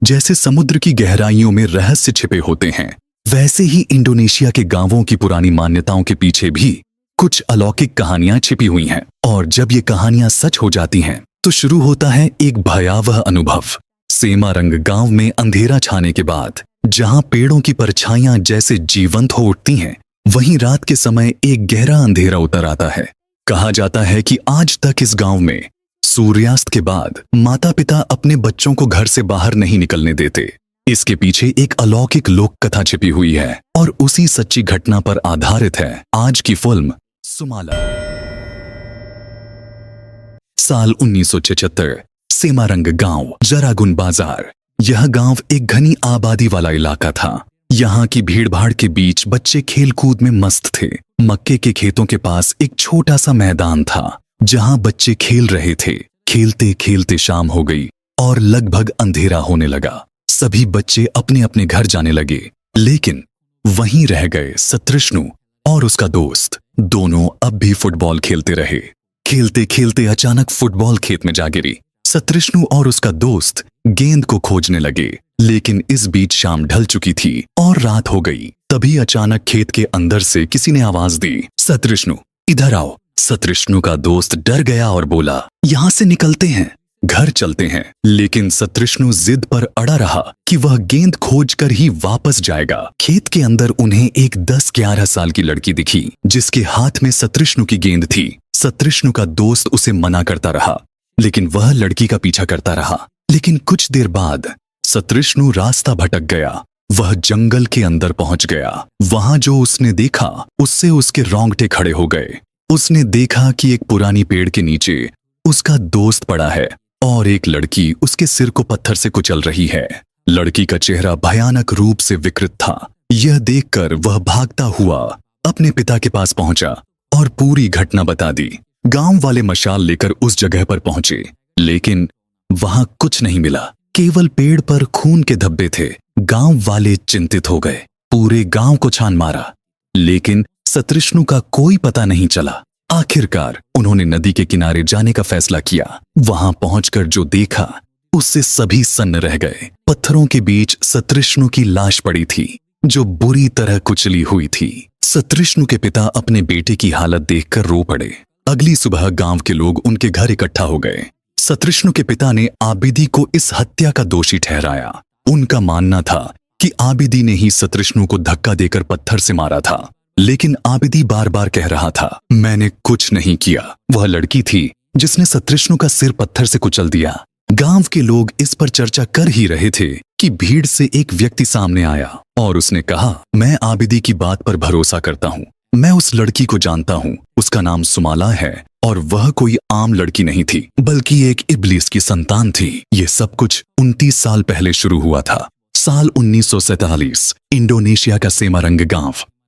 जैसे समुद्र की गहराइयों में रहस्य छिपे होते हैं, वैसे ही इंडोनेशिया के गांवों की पुरानी मान्यताओं के पीछे भी कुछ अलौकिक कहानियां छिपी हुई हैं। और जब ये कहानियां सच हो जाती हैं, तो शुरू होता है एक भयावह अनुभव। सेमारंग गांव में अंधेरा छाने के बाद जहां पेड़ों की परछाइयां जैसे जीवंत हो उठती हैं, वहीं रात के समय एक गहरा अंधेरा उतर आता है। कहा जाता है कि आज तक इस गांव में सूर्यास्त के बाद माता पिता अपने बच्चों को घर से बाहर नहीं निकलने देते। इसके पीछे एक अलौकिक लोक कथा छिपी हुई है और उसी सच्ची घटना पर आधारित है आज की फिल्म सुमाला। साल 1976, सेमारंग गांव, जरागुन बाजार। यह गांव एक घनी आबादी वाला इलाका था। यहाँ की भीड़भाड़ के बीच बच्चे खेलकूद में मस्त थे। मक्के के खेतों के पास एक छोटा सा मैदान था जहां बच्चे खेल रहे थे। खेलते खेलते शाम हो गई और लगभग अंधेरा होने लगा। सभी बच्चे अपने अपने घर जाने लगे, लेकिन वहीं रह गए सतृष्णु और उसका दोस्त। दोनों अब भी फुटबॉल खेलते रहे। खेलते खेलते अचानक फुटबॉल खेत में जा गिरी। सतृष्णु और उसका दोस्त गेंद को खोजने लगे, लेकिन इस बीच शाम ढल चुकी थी और रात हो गई। तभी अचानक खेत के अंदर से किसी ने आवाज दी, सतृष्णु इधर आओ। सतृष्णु का दोस्त डर गया और बोला, यहाँ से निकलते हैं, घर चलते हैं। लेकिन सतृष्णु जिद पर अड़ा रहा कि वह गेंद खोजकर ही वापस जाएगा। खेत के अंदर उन्हें एक 10-11 साल की लड़की दिखी जिसके हाथ में सतृष्णु की गेंद थी। सतृष्णु का दोस्त उसे मना करता रहा, लेकिन वह लड़की का पीछा करता रहा। लेकिन कुछ देर बाद सतृष्णु रास्ता भटक गया। वह जंगल के अंदर पहुंच गया। वहां जो उसने देखा उससे उसके रोंगटे खड़े हो गए। उसने देखा कि एक पुरानी पेड़ के नीचे उसका दोस्त पड़ा है और एक लड़की उसके सिर को पत्थर से कुचल रही है। लड़की का चेहरा भयानक रूप से विकृत था। यह देखकर वह भागता हुआ अपने पिता के पास पहुंचा और पूरी घटना बता दी। गांव वाले मशाल लेकर उस जगह पर पहुंचे, लेकिन वहां कुछ नहीं मिला। केवल पेड़ पर खून के धब्बे थे। गांव वाले चिंतित हो गए। पूरे गांव को छान मारा, लेकिन सतृष्णु का कोई पता नहीं चला। आखिरकार उन्होंने नदी के किनारे जाने का फैसला किया। वहां पहुंचकर जो देखा उससे सभी सन्न रह गए। पत्थरों के बीच सतृष्णु की लाश पड़ी थी, जो बुरी तरह कुचली हुई थी। सतृष्णु के पिता अपने बेटे की हालत देखकर रो पड़े। अगली सुबह गांव के लोग उनके घर इकट्ठा हो गए। सतृष्णु के पिता ने आबिदी को इस हत्या का दोषी ठहराया। उनका मानना था कि आबिदी ने ही सतृष्णु को धक्का देकर पत्थर से मारा था, लेकिन आबिदी बार बार कह रहा था, मैंने कुछ नहीं किया। वह लड़की थी जिसने सतृष्णु का सिर पत्थर से कुचल दिया। गांव के लोग इस पर चर्चा कर ही रहे थे कि भीड़ से एक व्यक्ति सामने आया और उसने कहा, मैं आबिदी की बात पर भरोसा करता हूँ। मैं उस लड़की को जानता हूँ। उसका नाम सुमाला है और वह कोई आम लड़की नहीं थी, बल्कि एक इब्लीस की संतान थी। ये सब कुछ 29 साल पहले शुरू हुआ था। साल 1947, इंडोनेशिया का सेमारंग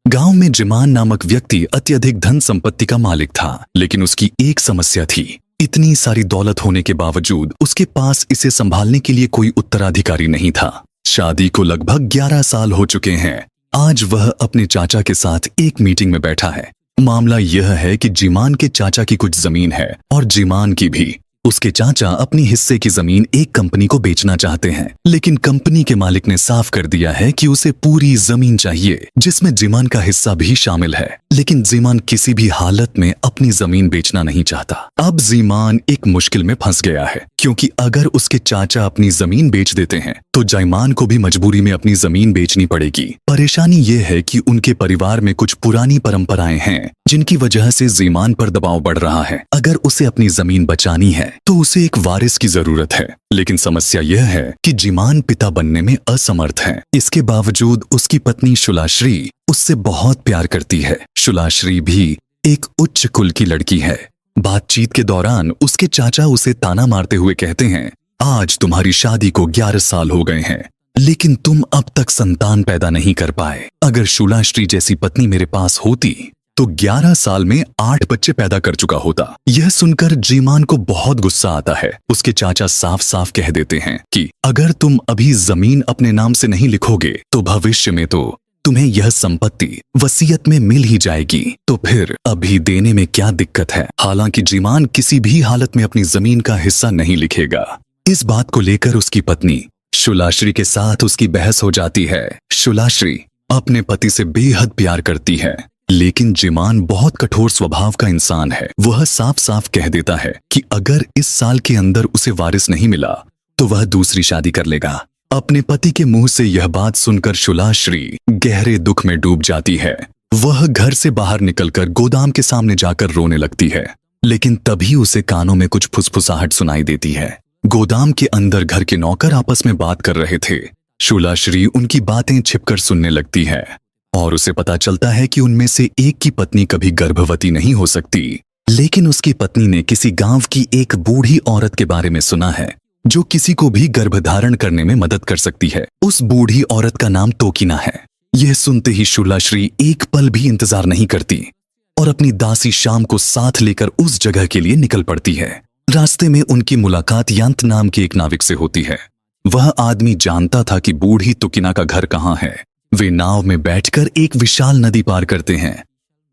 गांव में जिमान नामक व्यक्ति अत्यधिक धन संपत्ति का मालिक था, लेकिन उसकी एक समस्या थी। इतनी सारी दौलत होने के बावजूद उसके पास इसे संभालने के लिए कोई उत्तराधिकारी नहीं था। शादी को लगभग 11 साल हो चुके हैं। आज वह अपने चाचा के साथ एक मीटिंग में बैठा है। मामला यह है कि जिमान के चाचा की कुछ जमीन है और जिमान की भी। उसके चाचा अपनी हिस्से की जमीन एक कंपनी को बेचना चाहते हैं, लेकिन कंपनी के मालिक ने साफ कर दिया है कि उसे पूरी जमीन चाहिए, जिसमें जिमान का हिस्सा भी शामिल है। लेकिन जिमान किसी भी हालत में अपनी जमीन बेचना नहीं चाहता। अब जिमान एक मुश्किल में फंस गया है, क्योंकि अगर उसके चाचा अपनी जमीन बेच देते हैं तो जिमान को भी मजबूरी में अपनी जमीन बेचनी पड़ेगी। परेशानी ये है कि उनके परिवार में कुछ पुरानी परंपराएं हैं, जिनकी वजह से जिमान पर दबाव बढ़ रहा है। अगर उसे अपनी जमीन बचानी है तो उसे एक वारिस की जरूरत है, लेकिन समस्या यह है कि जिमान पिता बनने में असमर्थ है। इसके बावजूद उसकी पत्नी शुलाश्री उससे बहुत प्यार करती है। शुलाश्री भी एक उच्च कुल की लड़की है। बातचीत के दौरान उसके चाचा उसे ताना मारते हुए कहते हैं, आज तुम्हारी शादी को 11 साल हो गए हैं, लेकिन तुम अब तक संतान पैदा नहीं कर पाए। अगर शुलाश्री जैसी पत्नी मेरे पास होती तो 11 साल में 8 बच्चे पैदा कर चुका होता। यह सुनकर जिमान को बहुत गुस्सा आता है। उसके चाचा साफ साफ कह देते हैं कि अगर तुम अभी जमीन अपने नाम से नहीं लिखोगे तो भविष्य में तो तुम्हें यह संपत्ति वसीयत में मिल ही जाएगी, तो फिर अभी देने में क्या दिक्कत है। हालांकि जिमान किसी भी हालत में अपनी जमीन का हिस्सा नहीं लिखेगा। इस बात को लेकर उसकी पत्नी शुलाश्री के साथ उसकी बहस हो जाती है। शुलाश्री अपने पति से बेहद प्यार करती है, लेकिन जिमान बहुत कठोर स्वभाव का इंसान है। वह साफ साफ कह देता है कि अगर इस साल के अंदर उसे वारिस नहीं मिला तो वह दूसरी शादी कर लेगा। अपने पति के मुंह से यह बात सुनकर शुलाश्री गहरे दुख में डूब जाती है। वह घर से बाहर निकलकर गोदाम के सामने जाकर रोने लगती है, लेकिन तभी उसे कानों में कुछ फुसफुसाहट सुनाई देती है। गोदाम के अंदर घर के नौकर आपस में बात कर रहे थे। शुलाश्री उनकी बातें छिपकर सुनने लगती है और उसे पता चलता है कि उनमें से एक की पत्नी कभी गर्भवती नहीं हो सकती, लेकिन उसकी पत्नी ने किसी गांव की एक बूढ़ी औरत के बारे में सुना है जो किसी को भी गर्भधारण करने में मदद कर सकती है। उस बूढ़ी औरत का नाम तोकिना है। यह सुनते ही शुलाश्री एक पल भी इंतजार नहीं करती और अपनी दासी शाम को साथ लेकर उस जगह के लिए निकल पड़ती है। रास्ते में उनकी मुलाकात यंत नाम के एक नाविक से होती है। वह आदमी जानता था कि बूढ़ी तोकिना का घर कहाँ है। वे नाव में बैठकर एक विशाल नदी पार करते हैं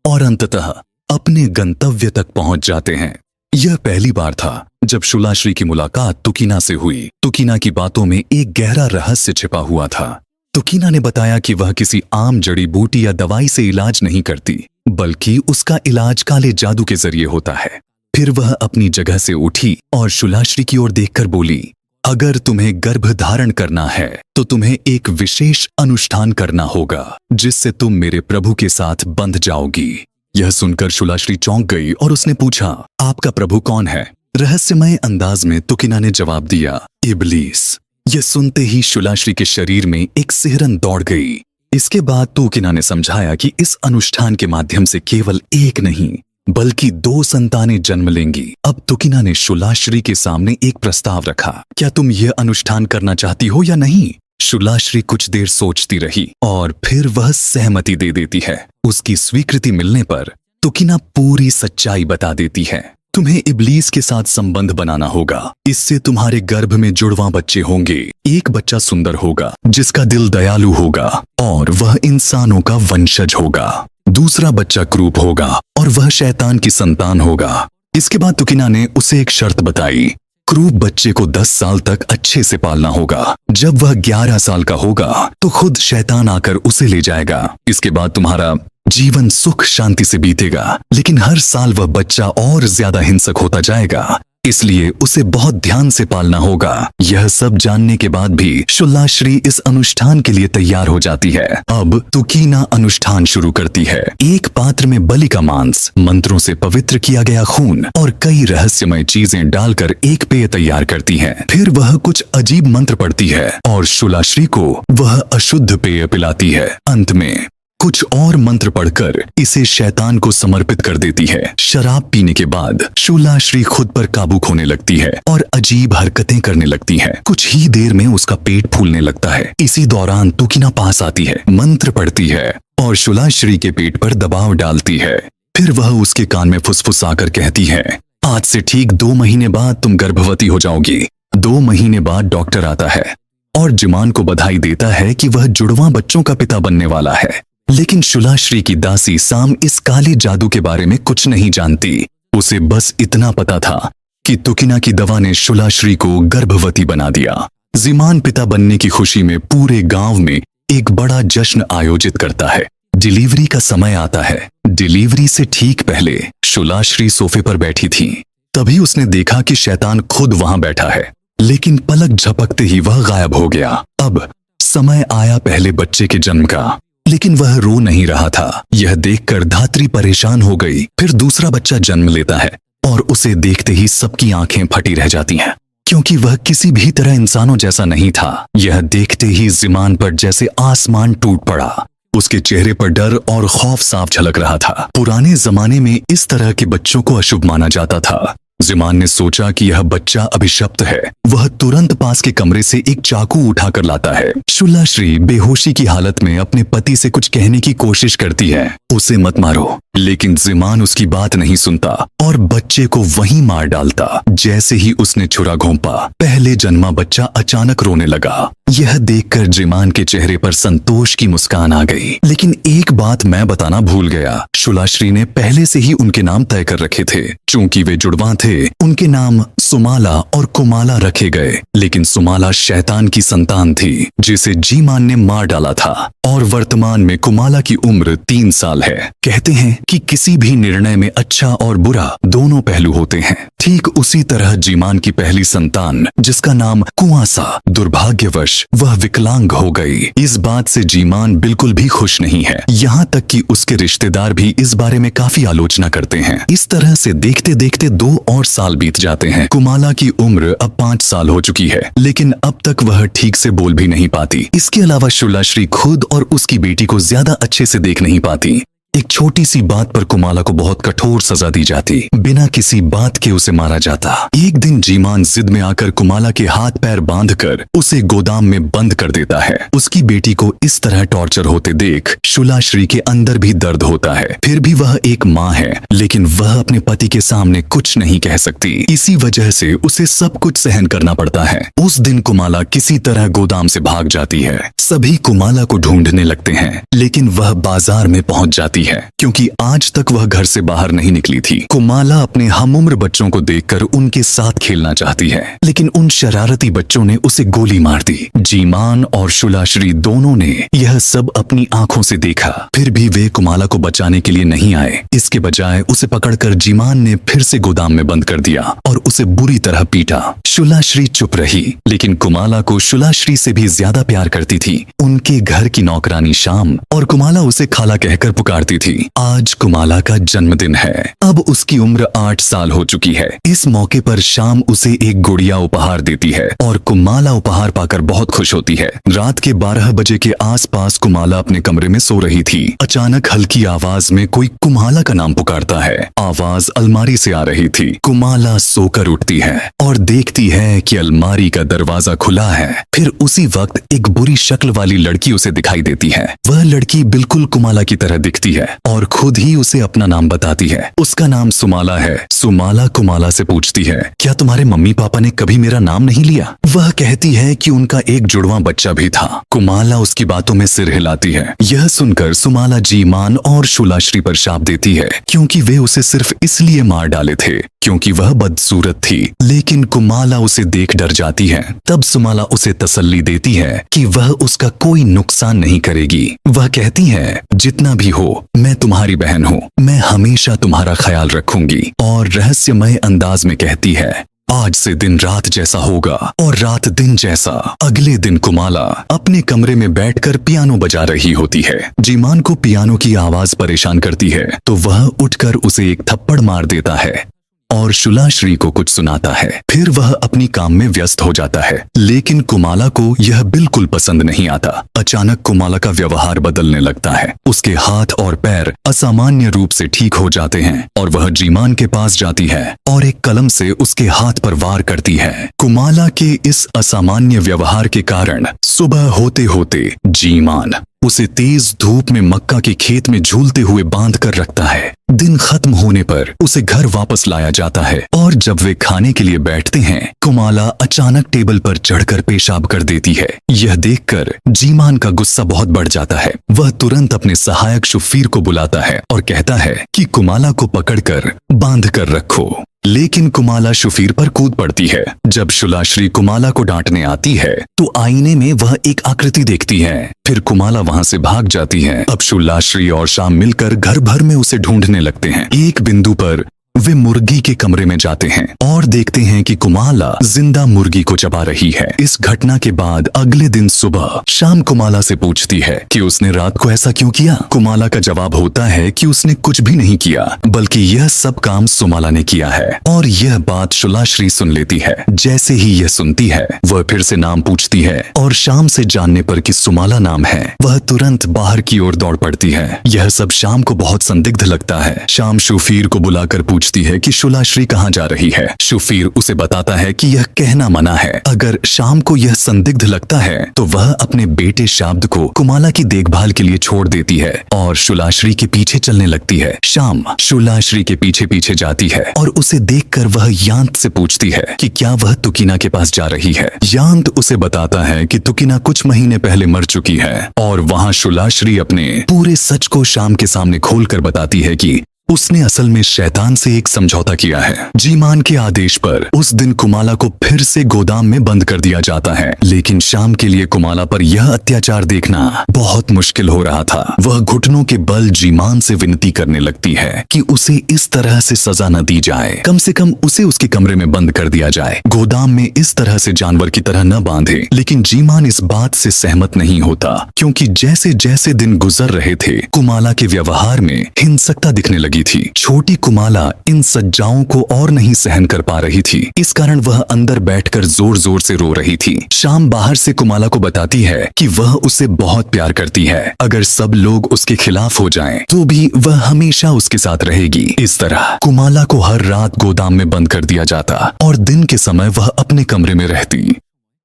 और अंततः अपने गंतव्य तक पहुंच जाते हैं। यह पहली बार था जब शुलाश्री की मुलाकात तुकीना से हुई। तुकीना की बातों में एक गहरा रहस्य छिपा हुआ था। तुकीना ने बताया कि वह किसी आम जड़ी बूटी या दवाई से इलाज नहीं करती, बल्कि उसका इलाज काले जादू के जरिए होता है। फिर वह अपनी जगह से उठी और शुलाश्री की ओर देखकर बोली, अगर तुम्हें गर्भ धारण करना है तो तुम्हें एक विशेष अनुष्ठान करना होगा, जिससे तुम मेरे प्रभु के साथ बंध जाओगी। यह सुनकर शुलाश्री चौंक गई और उसने पूछा, आपका प्रभु कौन है? रहस्यमय अंदाज में तुकीना ने जवाब दिया, इब्लीस। यह सुनते ही शुलाश्री के शरीर में एक सिहरन दौड़ गई। इसके बाद तुकीना ने समझाया कि इस अनुष्ठान के माध्यम से केवल एक नहीं बल्कि 2 संतानें जन्म लेंगी। अब तुकीना ने शुलाश्री के सामने एक प्रस्ताव रखा, क्या तुम यह अनुष्ठान करना चाहती हो या नहीं? शुलाश्री कुछ देर सोचती रही और फिर वह सहमति दे देती है। उसकी स्वीकृति मिलने पर तुकीना पूरी सच्चाई बता देती है। तुम्हें इब्लीस के साथ संबंध बनाना होगा। इससे तुम्हारे गर्भ में जुड़वा बच्चे होंगे। एक बच्चा सुंदर होगा जिसका दिल दयालु होगा और वह इंसानों का वंशज होगा। दूसरा बच्चा क्रूप होगा और वह शैतान की संतान होगा। इसके बाद तुकीना ने उसे एक शर्त बताई, क्रूप बच्चे को 10 साल तक अच्छे से पालना होगा। जब वह 11 साल का होगा तो खुद शैतान आकर उसे ले जाएगा। इसके बाद तुम्हारा जीवन सुख शांति से बीतेगा, लेकिन हर साल वह बच्चा और ज्यादा हिंसक होता जाएगा, इसलिए उसे बहुत ध्यान से पालना होगा। यह सब जानने के बाद भी शुलाश्री इस अनुष्ठान के लिए तैयार हो जाती है। अब तुकीना अनुष्ठान शुरू करती है। एक पात्र में बलि का मांस, मंत्रों से पवित्र किया गया खून और कई रहस्यमय चीजें डालकर एक पेय तैयार करती है। फिर वह कुछ अजीब मंत्र पढ़ती है और शुलाश्री को वह अशुद्ध पेय पिलाती है। अंत में कुछ और मंत्र पढ़कर इसे शैतान को समर्पित कर देती है। शराब पीने के बाद शुलाश्री खुद पर काबू खोने लगती है और अजीब हरकतें करने लगती है। कुछ ही देर में उसका पेट फूलने लगता है। इसी दौरान तुकीना पास आती है, मंत्र पढ़ती है और शुलाश्री के पेट पर दबाव डालती है। फिर वह उसके कान में फुसफुसाकर कहती है, आज से ठीक 2 महीने बाद तुम गर्भवती हो जाओगी। 2 महीने बाद डॉक्टर आता है और जिमान को बधाई देता है कि वह जुड़वा बच्चों का पिता बनने वाला है। लेकिन शुलाश्री की दासी साम इस काले जादू के बारे में कुछ नहीं जानती। उसे बस इतना पता था कि तुकीना की दवा ने शुलाश्री को गर्भवती बना दिया। जिमान पिता बनने की खुशी में पूरे गांव में एक बड़ा जश्न आयोजित करता है। डिलीवरी का समय आता है। डिलीवरी से ठीक पहले शुलाश्री सोफे पर बैठी थी। तभी उसने देखा कि शैतान खुद वहां बैठा है, लेकिन पलक झपकते ही वह गायब हो गया। अब समय आया पहले बच्चे के जन्म का, लेकिन वह रो नहीं रहा था। यह देखकर धात्री परेशान हो गई। फिर दूसरा बच्चा जन्म लेता है और उसे देखते ही सबकी आंखें फटी रह जाती हैं, क्योंकि वह किसी भी तरह इंसानों जैसा नहीं था। यह देखते ही जिमान पर जैसे आसमान टूट पड़ा। उसके चेहरे पर डर और खौफ साफ झलक रहा था। पुराने जमाने में इस तरह के बच्चों को अशुभ माना जाता था। जिमान ने सोचा कि यह बच्चा अभिशप्त है। वह तुरंत पास के कमरे से एक चाकू उठाकर लाता है। शुलाश्री बेहोशी की हालत में अपने पति से कुछ कहने की कोशिश करती है, उसे मत मारो, लेकिन जिमान उसकी बात नहीं सुनता और बच्चे को वहीं मार डालता। जैसे ही उसने छुरा घोंपा, पहले जन्मा बच्चा अचानक रोने लगा। यह देखकर जिमान के चेहरे पर संतोष की मुस्कान आ गई। लेकिन एक बात मैं बताना भूल गया, शुलाश्री ने पहले से ही उनके नाम तय कर रखे थे। चूंकि वे जुड़वा थे, उनके नाम सुमाला और कुमाला रखे गए, लेकिन सुमाला शैतान की संतान थी जिसे जीमान ने मार डाला था और वर्तमान में कुमाला की उम्र 3 साल है। कहते हैं कि किसी भी निर्णय में अच्छा और बुरा दोनों पहलू होते हैं। ठीक उसी तरह जीमान की पहली संतान, जिसका नाम कुआसा, दुर्भाग्यवश वह विकलांग हो गई। इस बात से जीमान बिल्कुल भी खुश नहीं है, यहाँ तक कि उसके रिश्तेदार भी इस बारे में काफी आलोचना करते हैं। इस तरह से देखते देखते 2 और साल बीत जाते हैं। कुमाला की उम्र अब 5 साल हो चुकी है, लेकिन अब तक वह ठीक से बोल भी नहीं पाती। इसके अलावा शुलाश्री खुद और उसकी बेटी को ज्यादा अच्छे से देख नहीं पाती। एक छोटी सी बात पर कुमाला को बहुत कठोर सजा दी जाती, बिना किसी बात के उसे मारा जाता। एक दिन जीमान जिद में आकर कुमाला के हाथ पैर बांधकर उसे गोदाम में बंद कर देता है। उसकी बेटी को इस तरह टॉर्चर होते देख शुलाश्री के अंदर भी दर्द होता है। फिर भी वह एक माँ है, लेकिन वह अपने पति के सामने कुछ नहीं कह सकती। इसी वजह से उसे सब कुछ सहन करना पड़ता है। उस दिन कुमाला किसी तरह गोदाम से भाग जाती है। सभी कुमाला को ढूंढने लगते हैं, लेकिन वह बाजार में पहुंच जाती है, क्योंकि आज तक वह घर से बाहर नहीं निकली थी। कुमाला अपने हमउम्र बच्चों को देखकर उनके साथ खेलना चाहती है, लेकिन उन शरारती बच्चों ने उसे गोली मार दी। जीमान और शुलाश्री दोनों ने यह सब अपनी आंखों से देखा, फिर भी वे कुमाला को बचाने के लिए नहीं आए। इसके बजाय उसे पकड़कर जीमान ने फिर से गोदाम में बंद कर दिया और उसे बुरी तरह पीटा। शुलाश्री चुप रही, लेकिन कुमाला को शुलाश्री से भी ज्यादा प्यार करती थी। उनके घर की नौकरानी शाम और कुमाला उसे खाला कहकर पुकारती थी। आज कुमाला का जन्मदिन है। अब उसकी उम्र 8 साल हो चुकी है। इस मौके पर शाम उसे एक गुड़िया उपहार देती है और कुमाला उपहार पाकर बहुत खुश होती है। रात के 12 बजे के आसपास कुमाला अपने कमरे में सो रही थी। अचानक हल्की आवाज में कोई कुमाला का नाम पुकारता है। आवाज अलमारी से आ रही थी। कुमाला सोकर उठती है और देखती है कि अलमारी का दरवाजा खुला है। फिर उसी वक्त एक बुरी शक्ल वाली लड़की उसे दिखाई देती है। वह लड़की बिल्कुल कुमाला की तरह दिखती है और खुद ही उसे अपना नाम बताती है। उसका नाम सुमाला है। सुमाला कुमाला से पूछती है, क्या तुम्हारे मम्मी पापा ने कभी मेरा नाम नहीं लिया? वह कहती है कि उनका एक जुड़वा बच्चा भी था। कुमाला उसकी बातों में सिर हिलाती है। यह सुनकर सुमाला जीमान और शुलाश्री पर शाप देती है, क्योंकि वे उसे सिर्फ इसलिए मार डाले थे क्योंकि वह बदसूरत थी। लेकिन कुमाला उसे देख डर जाती है। तब सुमाला उसे तसल्ली देती है कि वह उसका कोई नुकसान नहीं करेगी। वह कहती है, जितना भी हो मैं तुम्हारी बहन हूँ, मैं हमेशा तुम्हारा ख्याल रखूंगी। और रहस्यमय अंदाज में कहती है, आज से दिन रात जैसा होगा और रात दिन जैसा। अगले दिन कुमाला अपने कमरे में बैठकर पियानो बजा रही होती है। जीमान को पियानो की आवाज परेशान करती है, तो वह उठकर उसे एक थप्पड़ मार देता है और शुलाश्री को कुछ सुनाता है। फिर वह अपनी काम में व्यस्त हो जाता है, लेकिन कुमाला को यह बिल्कुल पसंद नहीं आता। अचानक कुमाला का व्यवहार बदलने लगता है। उसके हाथ और पैर असामान्य रूप से ठीक हो जाते हैं और वह जीमान के पास जाती है और एक कलम से उसके हाथ पर वार करती है। कुमाला के इस असामान्य व्यवहार के कारण सुबह होते होते जीमान उसे तेज धूप में मक्का के खेत में झूलते हुए बांध कर रखता है। दिन खत्म होने पर उसे घर वापस लाया जाता है और जब वे खाने के लिए बैठते हैं, कुमाला अचानक टेबल पर चढ़कर पेशाब कर देती है। यह देखकर जीमान का गुस्सा बहुत बढ़ जाता है। वह तुरंत अपने सहायक शुफीर को बुलाता है और कहता है कि कुमाला को पकड़कर बांध कर रखो। लेकिन कुमाला शुफीर पर कूद पड़ती है। जब शुलाश्री कुमाला को डांटने आती है तो आईने में वह एक आकृति देखती है। फिर कुमाला वहां से भाग जाती है। अब शुलाश्री और शाम मिलकर घर भर में उसे ढूंढने लगते हैं। एक बिंदु पर वे मुर्गी के कमरे में जाते हैं और देखते हैं कि कुमाला जिंदा मुर्गी को चबा रही है। इस घटना के बाद अगले दिन सुबह शाम कुमाला से पूछती है कि उसने रात को ऐसा क्यों किया। कुमाला का जवाब होता है कि उसने कुछ भी नहीं किया, बल्कि यह सब काम सुमाला ने किया है। और यह बात शुलाश्री सुन लेती है। जैसे ही यह सुनती है, वह फिर से नाम पूछती है और शाम से जानने पर कि सुमाला नाम है, वह तुरंत बाहर की ओर दौड़ पड़ती है। यह सब शाम को बहुत संदिग्ध लगता है। शाम शुफीर को बुलाकर पूछती है कि शुलाश्री कहाँ जा रही है। शुफीर उसे बताता है कि यह कहना मना है। अगर शाम को यह संदिग्ध लगता है तो वह अपने बेटे शाब्द को कुमाला की देखभाल के लिए छोड़ देती है और शुलाश्री के पीछे चलने लगती है। शाम शुलाश्री के पीछे पीछे जाती है और उसे देखकर वह यांत से पूछती है कि क्या वह तुकीना के पास जा रही है। यांत उसे बताता है कि तुकीना कुछ महीने पहले मर चुकी है और वहाँ शुलाश्री अपने पूरे सच को शाम के सामने खोलकर बताती है कि उसने असल में शैतान से एक समझौता किया है। जीमान के आदेश पर उस दिन कुमाला को फिर से गोदाम में बंद कर दिया जाता है, लेकिन शाम के लिए कुमाला पर यह अत्याचार देखना बहुत मुश्किल हो रहा था। वह घुटनों के बल जीमान से विनती करने लगती है कि उसे इस तरह से सजा न दी जाए, कम से कम उसे उसके कमरे में बंद कर दिया जाए, गोदाम में इस तरह से जानवर की तरह न बांधे। लेकिन जीमान इस बात से सहमत नहीं होता, क्योंकि जैसे जैसे दिन गुजर रहे थे कुमाला के व्यवहार में हिंसकता दिखने लगी थी। छोटी कुमाला इन सज्जाओं को और नहीं सहन कर पा रही थी। इस कारण वह अंदर बैठकर जोर जोर से रो रही थी। शाम बाहर से कुमाला को बताती है कि वह उसे बहुत प्यार करती है। अगर सब लोग उसके खिलाफ हो जाएं, तो भी वह हमेशा उसके साथ रहेगी। इस तरह कुमाला को हर रात गोदाम में बंद कर दिया जाता और दिन के समय वह अपने कमरे में रहती।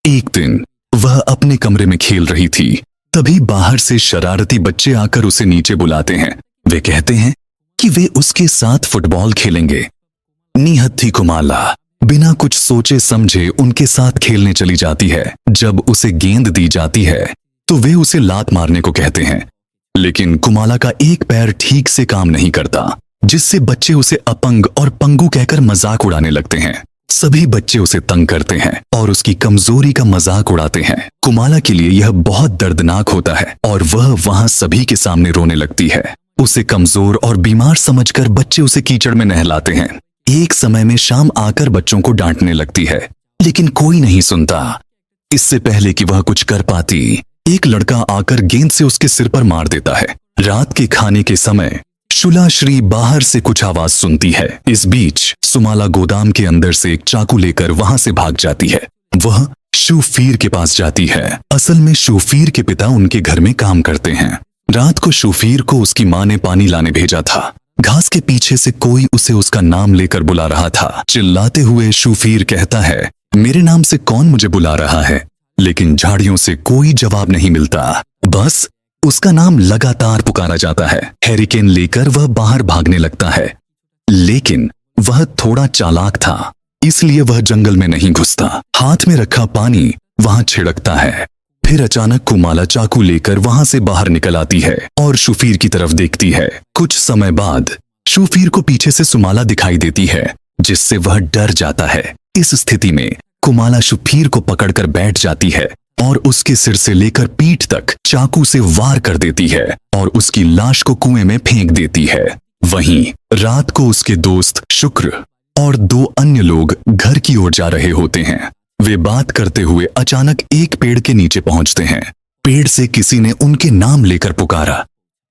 एक दिन वह अपने कमरे में खेल रही थी, तभी बाहर से शरारती बच्चे आकर उसे नीचे बुलाते हैं। वे कहते हैं कि वे उसके साथ फुटबॉल खेलेंगे। निहत्थी कुमाला बिना कुछ सोचे समझे उनके साथ खेलने चली जाती है। जब उसे गेंद दी जाती है तो वे उसे लात मारने को कहते हैं, लेकिन कुमाला का एक पैर ठीक से काम नहीं करता, जिससे बच्चे उसे अपंग और पंगु कहकर मजाक उड़ाने लगते हैं। सभी बच्चे उसे तंग करते हैं और उसकी कमजोरी का मजाक उड़ाते हैं। कुमाला के लिए यह बहुत दर्दनाक होता है और वह वहां सभी के सामने रोने लगती है। उसे कमजोर और बीमार समझकर बच्चे उसे कीचड़ में नहलाते हैं। एक समय में शाम आकर बच्चों को डांटने लगती है, लेकिन कोई नहीं सुनता। इससे पहले कि वह कुछ कर पाती, एक लड़का आकर गेंद से उसके सिर पर मार देता है। रात के खाने के समय शुलाश्री बाहर से कुछ आवाज सुनती है। इस बीच सुमाला गोदाम के अंदर से एक चाकू लेकर वहां से भाग जाती है। वह शूफीर के पास जाती है। असल में शूफीर के पिता उनके घर में काम करते हैं। रात को शूफीर को उसकी माँ ने पानी लाने भेजा था। घास के पीछे से कोई उसे उसका नाम लेकर बुला रहा था। चिल्लाते हुए शूफीर कहता है, मेरे नाम से कौन मुझे बुला रहा है? लेकिन झाड़ियों से कोई जवाब नहीं मिलता। बस उसका नाम लगातार पुकारा जाता है। हैरिकेन लेकर वह बाहर भागने लगता है, लेकिन वह थोड़ा चालाक था, इसलिए वह जंगल में नहीं घुसता। हाथ में रखा पानी वहां छिड़कता है। फिर अचानक कुमाला चाकू लेकर वहां से बाहर निकल आती है और शूफीर की तरफ देखती है। कुछ समय बाद शूफीर को पीछे से सुमाला दिखाई देती है, जिससे वह डर जाता है। इस स्थिति में कुमाला शूफीर को पकड़कर बैठ जाती है और उसके सिर से लेकर पीठ तक चाकू से वार कर देती है और उसकी लाश को कुएं में फेंक देती है। वहीं रात को उसके दोस्त शुक्र और 2 अन्य लोग घर की ओर जा रहे होते हैं। वे बात करते हुए अचानक एक पेड़ के नीचे पहुंचते हैं। पेड़ से किसी ने उनके नाम लेकर पुकारा।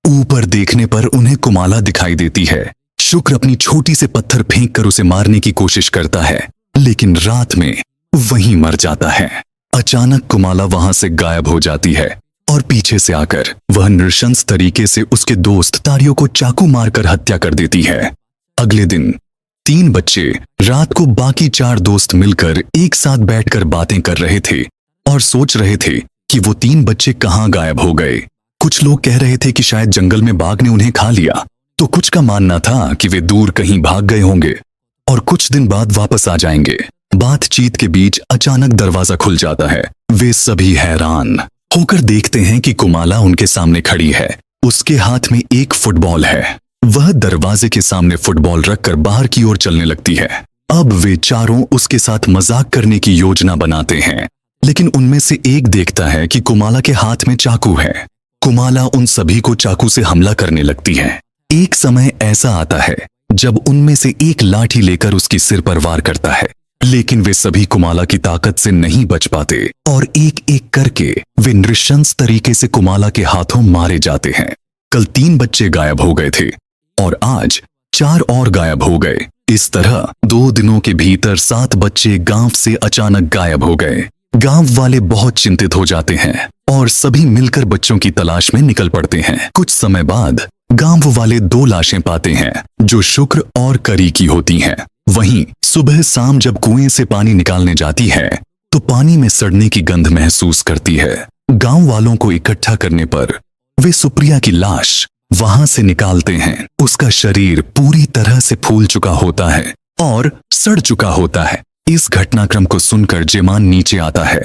ऊपर देखने पर उन्हें कुमाला दिखाई देती है। शुक्र अपनी छोटी से पत्थर फेंक कर उसे मारने की कोशिश करता है, लेकिन रात में वहीं मर जाता है। अचानक कुमाला वहां से गायब हो जाती है और पीछे से आकर वह नृशंस तरीके से उसके दोस्त तारियों को चाकू मारकर हत्या कर देती है। अगले दिन 3 बच्चे रात को बाकी 4 दोस्त मिलकर एक साथ बैठकर बातें कर रहे थे और सोच रहे थे कि वो 3 बच्चे कहाँ गायब हो गए। कुछ लोग कह रहे थे कि शायद जंगल में बाघ ने उन्हें खा लिया, तो कुछ का मानना था कि वे दूर कहीं भाग गए होंगे और कुछ दिन बाद वापस आ जाएंगे। बातचीत के बीच अचानक दरवाजा खुल जाता है। वे सभी हैरान होकर देखते हैं कि कुमाला उनके सामने खड़ी है। उसके हाथ में एक फुटबॉल है। वह दरवाजे के सामने फुटबॉल रखकर बाहर की ओर चलने लगती है। अब वे चारों उसके साथ मजाक करने की योजना बनाते हैं, लेकिन उनमें से एक देखता है कि कुमाला के हाथ में चाकू है। कुमाला उन सभी को चाकू से हमला करने लगती है। एक समय ऐसा आता है जब उनमें से एक लाठी लेकर उसकी सिर पर वार करता है, लेकिन वे सभी कुमाला की ताकत से नहीं बच पाते और एक एक करके वे नृशंस तरीके से कुमाला के हाथों मारे जाते हैं। कल 3 बच्चे गायब हो गए थे और आज 4 और गायब हो गए। इस तरह 2 दिनों के भीतर 7 बच्चे गांव से अचानक गायब हो गए। गांव वाले बहुत चिंतित हो जाते हैं और सभी मिलकर बच्चों की तलाश में निकल पड़ते हैं। कुछ समय बाद गांव वाले 2 लाशें पाते हैं जो शुक्र और करी की होती हैं। वहीं सुबह शाम जब कुएं से पानी निकालने जाती है तो पानी में सड़ने की गंध महसूस करती है। गांव वालों को इकट्ठा करने पर वे सुप्रिया की लाश वहां से निकालते हैं। उसका शरीर पूरी तरह से फूल चुका होता है और सड़ चुका होता है। इस घटनाक्रम को सुनकर जेमान नीचे आता है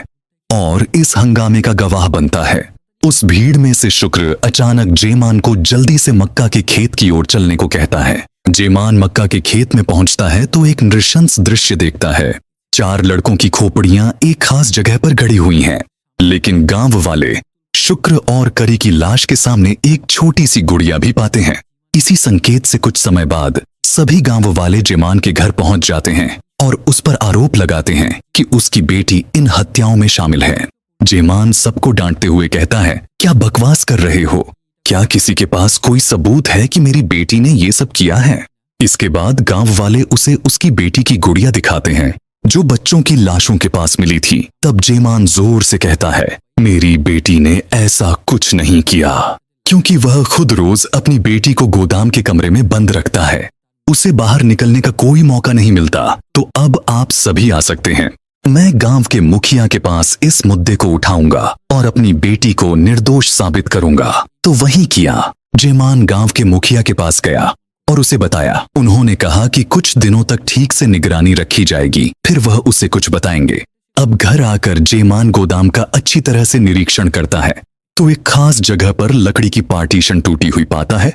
और इस हंगामे का गवाह बनता है। उस भीड़ में से शुक्र अचानक जेमान को जल्दी से मक्का के खेत की ओर चलने को कहता है। जेमान मक्का के खेत में पहुंचता है तो एक नृशंस दृश्य देखता है। 4 लड़कों की खोपड़ियां एक खास जगह पर गड़ी हुई हैं, लेकिन गांव वाले शुक्र और करी की लाश के सामने एक छोटी सी गुड़िया भी पाते हैं। इसी संकेत से कुछ समय बाद सभी गांव वाले जेमान के घर पहुंच जाते हैं और उस पर आरोप लगाते हैं कि उसकी बेटी इन हत्याओं में शामिल है। जेमान सबको डांटते हुए कहता है, क्या बकवास कर रहे हो? क्या किसी के पास कोई सबूत है कि मेरी बेटी ने ये सब किया है? इसके बाद गांव वाले उसे उसकी बेटी की गुड़िया दिखाते हैं जो बच्चों की लाशों के पास मिली थी। तब जेमान जोर से कहता है, मेरी बेटी ने ऐसा कुछ नहीं किया, क्योंकि वह खुद रोज अपनी बेटी को गोदाम के कमरे में बंद रखता है। उसे बाहर निकलने का कोई मौका नहीं मिलता। तो अब आप सभी आ सकते हैं। मैं गांव के मुखिया के पास इस मुद्दे को उठाऊंगा और अपनी बेटी को निर्दोष साबित करूंगा। तो वही किया। जेमान गांव के मुखिया के पास गया और उसे बताया। उन्होंने कहा कि कुछ दिनों तक ठीक से निगरानी रखी जाएगी, फिर वह उसे कुछ बताएंगे। अब घर आकर जेमान गोदाम का अच्छी तरह से निरीक्षण करता है तो एक खास जगह पर लकड़ी की पार्टीशन टूटी हुई पाता है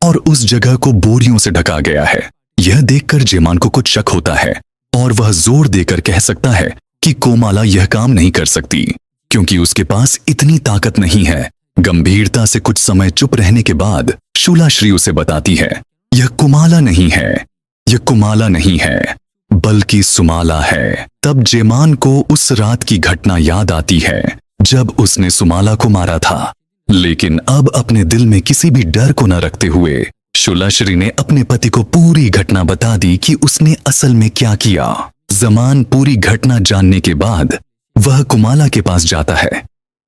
और उस जगह को बोरियों से ढका गया है। यह देखकर जेमान को कुछ शक होता है और वह जोर देकर कह सकता है कि कोमाला यह काम नहीं कर सकती, क्योंकि उसके पास इतनी ताकत नहीं है। गंभीरता से कुछ समय चुप रहने के बाद शूलाश्री उसे बताती है, यह कुमाला नहीं है, यह कुमाला नहीं है, बल्कि सुमाला है। तब जेमान को उस रात की घटना याद आती है जब उसने सुमाला को मारा था। लेकिन अब अपने दिल में किसी भी डर को न रखते हुए शूलाश्री ने अपने पति को पूरी घटना बता दी कि उसने असल में क्या किया। जमान पूरी घटना जानने के बाद वह कुमाला के पास जाता है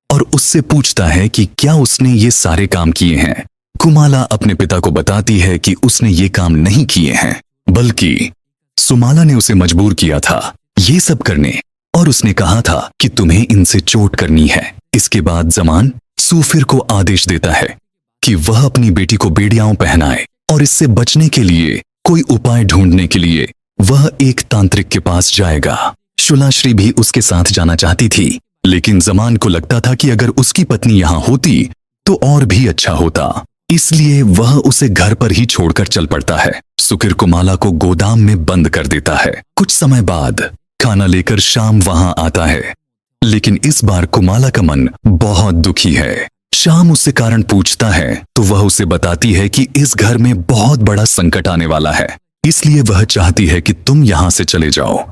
और उससे पूछता है कि क्या उसने ये सारे काम किए हैं। कुमाला अपने पिता को बताती है कि उसने ये काम नहीं किए हैं, बल्कि सुमाला ने उसे मजबूर किया था ये सब करने, और उसने कहा था कि तुम्हें इनसे चोट करनी है। इसके बाद जमान सूफिर को आदेश देता है कि वह अपनी बेटी को बेड़ियां पहनाए और इससे बचने के लिए कोई उपाय ढूंढने के लिए वह एक तांत्रिक के पास जाएगा। शूलाश्री भी उसके साथ जाना चाहती थी, लेकिन जमान को लगता था कि अगर उसकी पत्नी यहाँ होती तो और भी अच्छा होता, इसलिए वह उसे घर पर ही छोड़कर चल पड़ता है। सुकिर कुमाला को गोदाम में बंद कर देता है। कुछ समय बाद खाना लेकर शाम वहां आता है, लेकिन इस बार कुमाला का मन बहुत दुखी है। शाम उससे कारण पूछता है तो वह उसे बताती है कि इस घर में बहुत बड़ा संकट आने वाला है, इसलिए वह चाहती है कि तुम यहां से चले जाओ।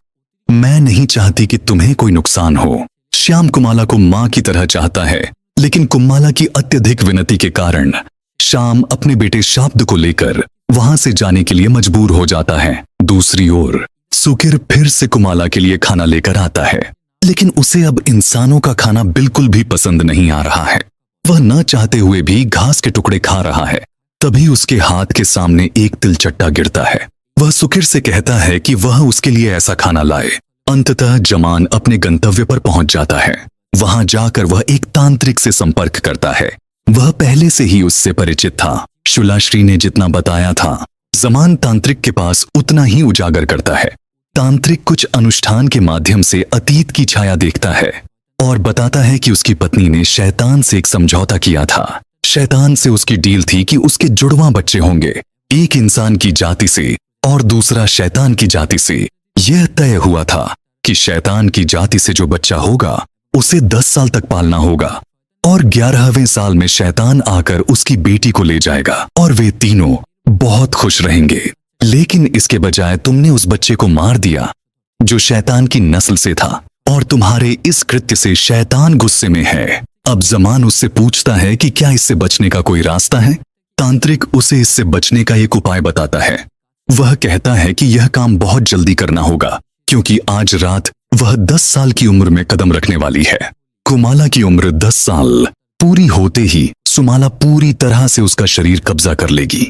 मैं नहीं चाहती कि तुम्हें कोई नुकसान हो। श्याम कुमाला को मां की तरह चाहता है, लेकिन कुमाला की अत्यधिक विनती के कारण श्याम अपने बेटे शाब्द को लेकर वहां से जाने के लिए मजबूर हो जाता है। दूसरी ओर सुकिर फिर से कुमाला के लिए खाना लेकर आता है, लेकिन उसे अब इंसानों का खाना बिल्कुल भी पसंद नहीं आ रहा है। वह न चाहते हुए भी घास के टुकड़े खा रहा है। तभी उसके हाथ के सामने एक तिलचट्टा गिरता है। वह सुकिर से कहता है कि वह उसके लिए ऐसा खाना लाए। अंततः जमान अपने गंतव्य पर पहुंच जाता है। वहां जाकर वह एक तांत्रिक से संपर्क करता है। वह पहले से ही उससे परिचित था। शूलाश्री ने जितना बताया था जमान तांत्रिक के पास उतना ही उजागर करता है। तांत्रिक कुछ अनुष्ठान के माध्यम से अतीत की छाया देखता है और बताता है कि उसकी पत्नी ने शैतान से एक समझौता किया था। शैतान से उसकी डील थी कि उसके जुड़वां बच्चे होंगे, एक इंसान की जाति से और दूसरा शैतान की जाति से। यह तय हुआ था कि शैतान की जाति से जो बच्चा होगा उसे 10 साल तक पालना होगा और 11वें साल में शैतान आकर उसकी बेटी को ले जाएगा और वे तीनों बहुत खुश रहेंगे। लेकिन इसके बजाय तुमने उस बच्चे को मार दिया जो शैतान की नस्ल से था, और तुम्हारे इस कृत्य से शैतान गुस्से में है। अब जमान उससे पूछता है कि क्या इससे बचने का कोई रास्ता है। तांत्रिक उसे इससे बचने का एक उपाय बताता है। वह कहता है कि यह काम बहुत जल्दी करना होगा, क्योंकि आज रात वह 10 साल की उम्र में कदम रखने वाली है। कुमाला की उम्र 10 साल पूरी होते ही सुमाला पूरी तरह से उसका शरीर कब्जा कर लेगी,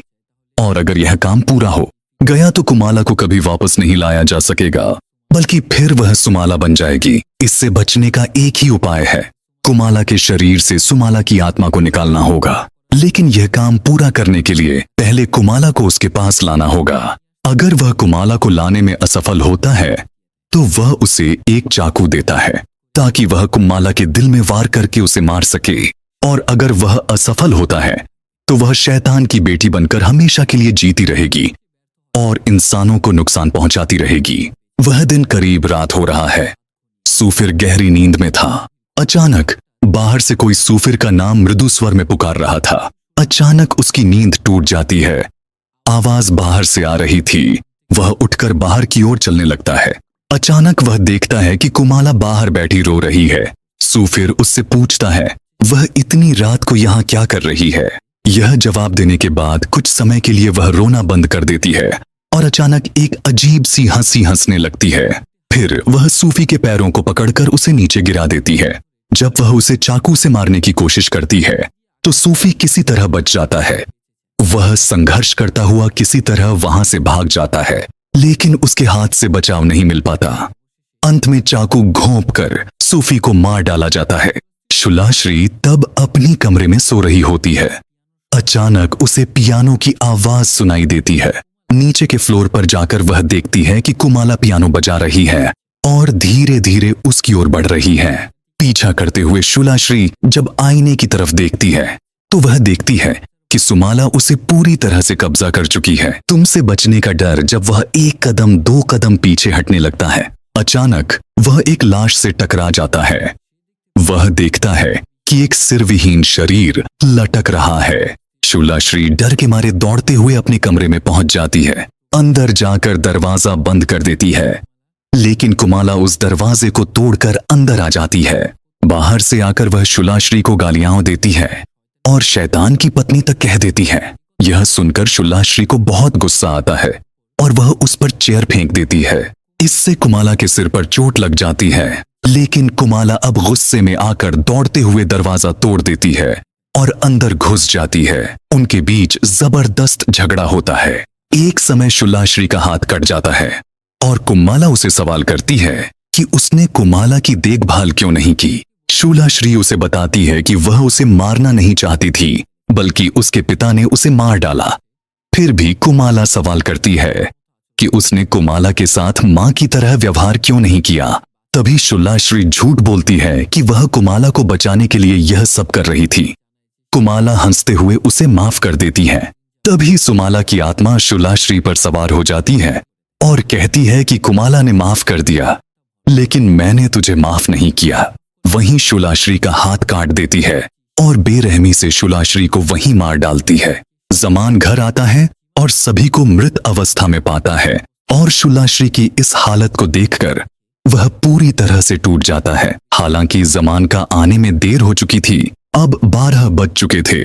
और अगर यह काम पूरा हो गया तो कुमाला को कभी वापस नहीं लाया जा सकेगा, बल्कि फिर वह सुमाला बन जाएगी। इससे बचने का एक ही उपाय है, कुमाला के शरीर से सुमाला की आत्मा को निकालना होगा। लेकिन यह काम पूरा करने के लिए पहले कुमाला को उसके पास लाना होगा। अगर वह कुमाला को लाने में असफल होता है तो वह उसे एक चाकू देता है ताकि वह कुमाला के दिल में वार करके उसे मार सके, और अगर वह असफल होता है तो वह शैतान की बेटी बनकर हमेशा के लिए जीती रहेगी। और इंसानों को नुकसान पहुंचाती रहेगी। वह दिन करीब रात हो रहा है। सूफिर गहरी नींद में था। अचानक बाहर से कोई सूफिर का नाम मृदु स्वर में पुकार रहा था। अचानक उसकी नींद टूट जाती है। आवाज बाहर से आ रही थी। वह उठकर बाहर की ओर चलने लगता है। अचानक वह देखता है कि कुमाला बाहर बैठी रो रही है। सूफिर उससे पूछता है, वह इतनी रात को यहाँ क्या कर रही है? यह जवाब देने के बाद कुछ समय के लिए वह रोना बंद कर देती है और अचानक एक अजीब सी हंसी हंसने लगती है। फिर वह सूफी के पैरों को पकड़कर उसे नीचे गिरा देती है। जब वह उसे चाकू से मारने की कोशिश करती है तो सूफी किसी तरह बच जाता है। वह संघर्ष करता हुआ किसी तरह वहां से भाग जाता है, लेकिन उसके हाथ से बचाव नहीं मिल पाता। अंत में चाकू घोंपकर सूफी को मार डाला जाता है। शुलाश्री तब अपनी कमरे में सो रही होती है। अचानक उसे पियानो की आवाज सुनाई देती है। नीचे के फ्लोर पर जाकर वह देखती है कि कुमाला पियानो बजा रही है और धीरे धीरे उसकी ओर बढ़ रही है। पीछा करते हुए शुलाश्री जब आईने की तरफ देखती है तो वह देखती है कि सुमाला उसे पूरी तरह से कब्जा कर चुकी है। तुमसे बचने का डर जब वह एक कदम दो कदम पीछे हटने लगता है, अचानक वह एक लाश से टकरा जाता है। वह देखता है कि एक सिरविहीन शरीर लटक रहा है। शुलाश्री डर के मारे दौड़ते हुए अपने कमरे में पहुंच जाती है। अंदर जाकर दरवाजा बंद कर देती है, लेकिन कुमाला उस दरवाजे को तोड़कर अंदर आ जाती है। बाहर से आकर वह शुलाश्री को गालियां देती है और शैतान की पत्नी तक कह देती है। यह सुनकर शुलाश्री को बहुत गुस्सा आता है और वह उस पर चेयर फेंक देती है। इससे कुमाला के सिर पर चोट लग जाती है, लेकिन कुमाला अब गुस्से में आकर दौड़ते हुए दरवाजा तोड़ देती है और अंदर घुस जाती है। उनके बीच जबरदस्त झगड़ा होता है। एक समय शुलाश्री का हाथ कट जाता है और कुमाला उसे सवाल करती है कि उसने कुमाला की देखभाल क्यों नहीं की। शुलाश्री उसे बताती है कि वह उसे मारना नहीं चाहती थी, बल्कि उसके पिता ने उसे मार डाला। फिर भी कुमाला सवाल करती है कि उसने कुमाला के साथ मां की तरह व्यवहार क्यों नहीं किया। तभी शुलाश्री झूठ बोलती है कि वह कुमाला को बचाने के लिए यह सब कर रही थी। कुमाला हंसते हुए उसे माफ कर देती है। तभी सुमाला की आत्मा शुलाश्री पर सवार हो जाती है और कहती है कि कुमाला ने माफ कर दिया, लेकिन मैंने तुझे माफ नहीं किया। वहीं शुलाश्री का हाथ काट देती है और बेरहमी से शुलाश्री को वहीं मार डालती है। जमान घर आता है और सभी को मृत अवस्था में पाता है और शुलाश्री की इस हालत को देखकर वह पूरी तरह से टूट जाता है। हालांकि जमान का आने में देर हो चुकी थी। अब 12 बज चुके थे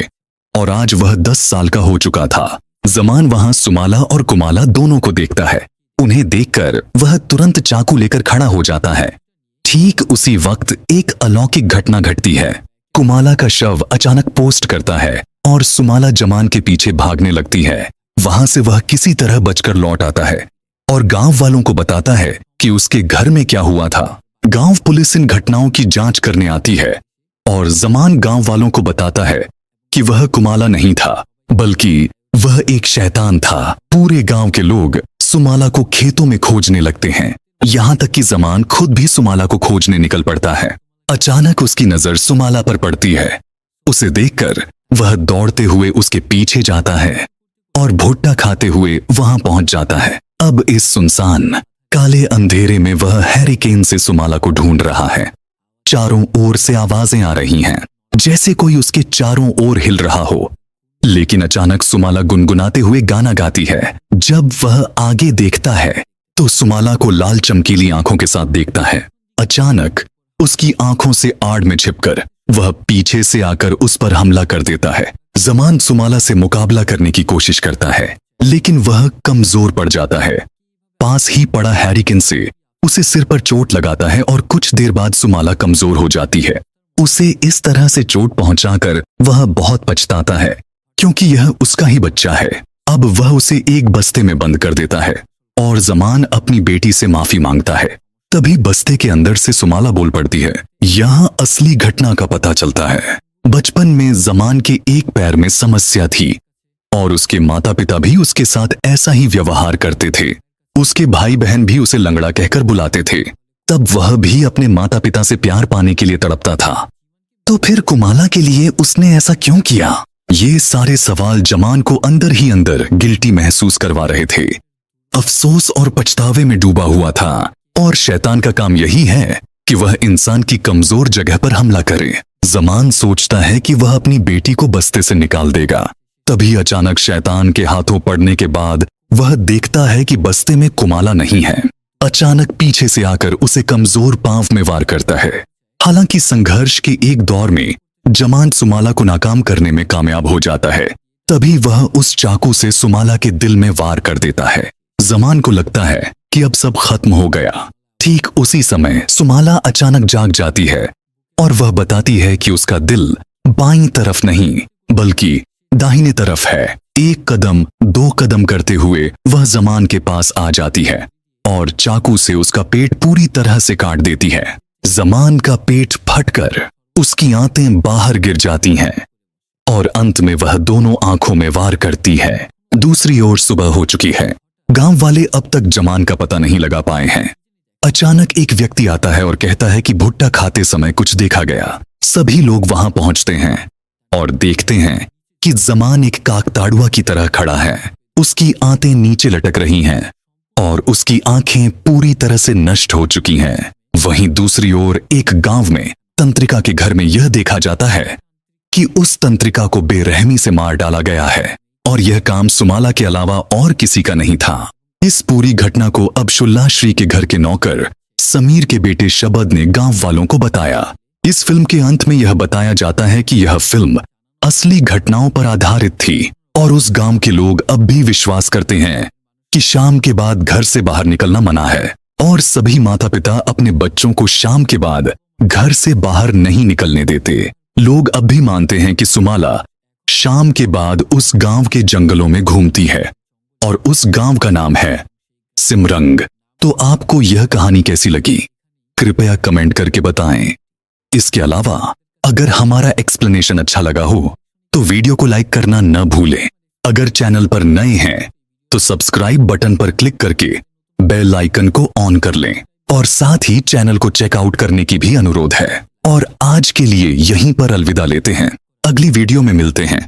और आज वह 10 साल का हो चुका था। जमान वहां सुमाला और कुमाला दोनों को देखता है। उन्हें देखकर वह तुरंत चाकू लेकर खड़ा हो जाता है। ठीक उसी वक्त एक अलौकिक घटना घटती है। कुमाला का शव अचानक पोस्ट करता है और सुमाला जमान के पीछे भागने लगती है। वहां से वह किसी तरह बचकर लौट आता है और गांव वालों को बताता है कि उसके घर में क्या हुआ था। गांव पुलिस इन घटनाओं की जांच करने आती है और जमान गांव वालों को बताता है कि वह कुमाला नहीं था, बल्कि वह एक शैतान था। पूरे गांव के लोग सुमाला को खेतों में खोजने लगते हैं। यहाँ तक कि जमान खुद भी सुमाला को खोजने निकल पड़ता है। अचानक उसकी नजर सुमाला पर पड़ती है। उसे देखकर वह दौड़ते हुए उसके पीछे जाता है और भुट्टा खाते हुए वहां पहुंच जाता है। अब इस सुनसान काले अंधेरे में वह हैरिकेन से सुमाला को ढूंढ रहा है। चारों ओर से आवाजें आ रही हैं, जैसे कोई उसके चारों ओर हिल रहा हो। लेकिन अचानक सुमाला गुनगुनाते हुए गाना गाती है। जब वह आगे देखता है तो सुमाला को लाल चमकीली आंखों के साथ देखता है। अचानक उसकी आंखों से आड़ में छिपकर वह पीछे से आकर उस पर हमला कर देता है। जमान सुमाला से मुकाबला करने की कोशिश करता है, लेकिन वह कमजोर पड़ जाता है। पास ही पड़ा हैरिकेन से उसे सिर पर चोट लगाता है और कुछ देर बाद सुमाला कमजोर हो जाती है। उसे इस तरह से चोट पहुंचाकर वह बहुत पछताता है, क्योंकि यह उसका ही बच्चा है। अब वह उसे एक बस्ते में बंद कर देता है और जमान अपनी बेटी से माफी मांगता है। तभी बस्ते के अंदर से सुमाला बोल पड़ती है। यहाँ असली घटना का पता चलता है। बचपन में जमान के एक पैर में समस्या थी और उसके माता पिता भी उसके साथ ऐसा ही व्यवहार करते थे। उसके भाई बहन भी उसे लंगड़ा कहकर बुलाते थे। तब वह भी अपने माता पिता से प्यार पाने के लिए तड़पता था। तो फिर कुमाला के लिए उसने ऐसा क्यों किया? ये सारे सवाल जमान को अंदर ही अंदर गिल्टी महसूस करवा रहे थे। अफसोस और पछतावे में डूबा हुआ था। और शैतान का काम यही है कि वह इंसान की कमजोर जगह पर हमला करे। ज़मान सोचता है कि वह अपनी बेटी को बस्ते से निकाल देगा। तभी अचानक शैतान के हाथों पड़ने के बाद वह देखता है कि बस्ते में कुमाला नहीं है। अचानक पीछे से आकर उसे कमजोर पांव में वार करता है। हालांकि संघर्ष के एक दौर में जमान सुमाला को नाकाम करने में कामयाब हो जाता है। तभी वह उस चाकू से सुमाला के दिल में वार कर देता है। जमान को लगता है कि अब सब खत्म हो गया। ठीक उसी समय सुमाला अचानक जाग जाती है और वह बताती है कि उसका दिल बाईं तरफ नहीं बल्कि दाहिने तरफ है। एक कदम दो कदम करते हुए वह जमान के पास आ जाती है और चाकू से उसका पेट पूरी तरह से काट देती है। जमान का पेट फटकर उसकी आंतें बाहर गिर जाती हैं और अंत में वह दोनों आंखों में वार करती है। दूसरी ओर सुबह हो चुकी है। गांव वाले अब तक जमान का पता नहीं लगा पाए हैं। अचानक एक व्यक्ति आता है और कहता है कि भुट्टा खाते समय कुछ देखा गया। सभी लोग वहां पहुंचते हैं और देखते हैं कि जमान एक काकताड़ुआ की तरह खड़ा है। उसकी आंतें नीचे लटक रही हैं और उसकी आंखें पूरी तरह से नष्ट हो चुकी हैं। वहीं दूसरी ओर एक गांव में तंत्रिका के घर में यह देखा जाता है कि उस तंत्रिका को बेरहमी से मार डाला गया है और यह काम सुमाला के अलावा और किसी का नहीं था। इस पूरी घटना को अब शुल्ला श्री के घर के नौकर समीर के बेटे शबद ने गांव वालों को बताया। इस फिल्म के अंत में यह बताया जाता है कि यह फिल्म असली घटनाओं पर आधारित थी और उस गांव के लोग अब भी विश्वास करते हैं कि शाम के बाद घर से बाहर निकलना मना है और सभी माता पिता अपने बच्चों को शाम के बाद घर से बाहर नहीं निकलने देते। लोग अब भी मानते हैं कि सुमाला शाम के बाद उस गांव के जंगलों में घूमती है और उस गांव का नाम है सिमरंग। तो आपको यह कहानी कैसी लगी कृपया कमेंट करके बताएं। इसके अलावा अगर हमारा एक्सप्लेनेशन अच्छा लगा हो तो वीडियो को लाइक करना न भूलें। अगर चैनल पर नए हैं तो सब्सक्राइब बटन पर क्लिक करके बेल आइकन को ऑन कर लें और साथ ही चैनल को चेकआउट करने की भी अनुरोध है। और आज के लिए यहीं पर अलविदा लेते हैं। अगली वीडियो में मिलते हैं।